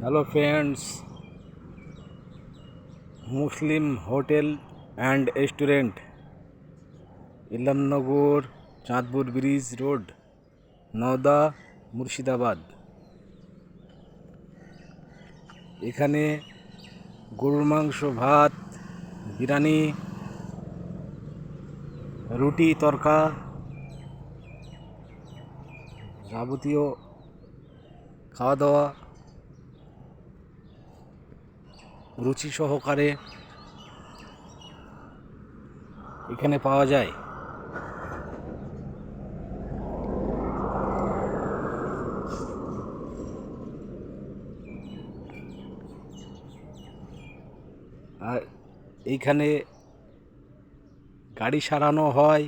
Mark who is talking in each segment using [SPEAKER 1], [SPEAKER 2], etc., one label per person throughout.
[SPEAKER 1] Hello friends, Muslim hotel and restaurant, Ilamnagar, Chandpur bridge road, Nowda, Murshidabad. এখানে গরুর মাংস, ভাত, বিরিয়ানি, রুটি, তরকা, যাবতীয় খাওয়া দাওয়া রুচি সহকারে এখানে পাওয়া যায়। আর এইখানে গাড়ি সারানো হয়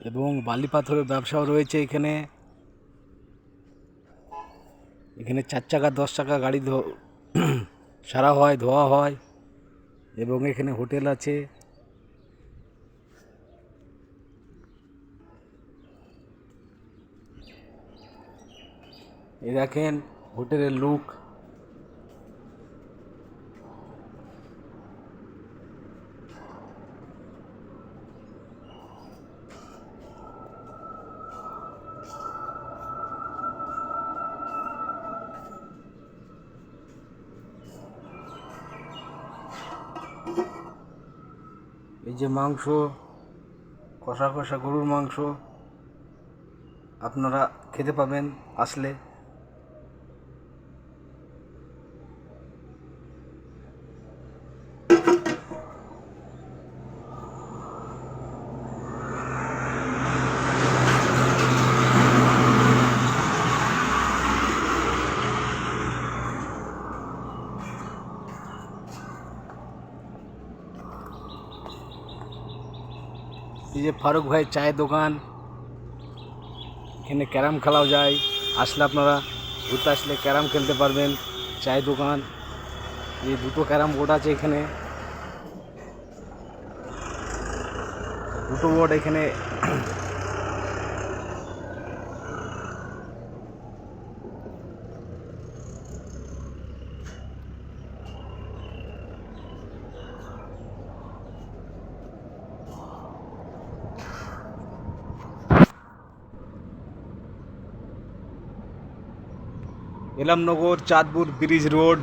[SPEAKER 1] এবং বালি পাথরের ব্যবসাও রয়েছে। এখানে 4 চাকা 10 চাকা গাড়ি সারা হয়, ধোয়া হয় এবং এখানে হোটেল আছে। এই দেখেন হোটেলের লুক। এই যে মাংস, কষা কষা গরুর মাংস আপনারা খেতে পাবেন আসলে। এই যে ফারুক ভাই চায়ের দোকান, এখানে ক্যারাম খেলাও যায়। আসলে আপনারা ঘুরতে আসলে ক্যারাম খেলতে পারবেন। চায়ের দোকান, এই 2টো ক্যারাম বোর্ড আছে এখানে, 2টো বোর্ড এখানে। ইলামনগর, চাঁদপুর ব্রিজ রোড,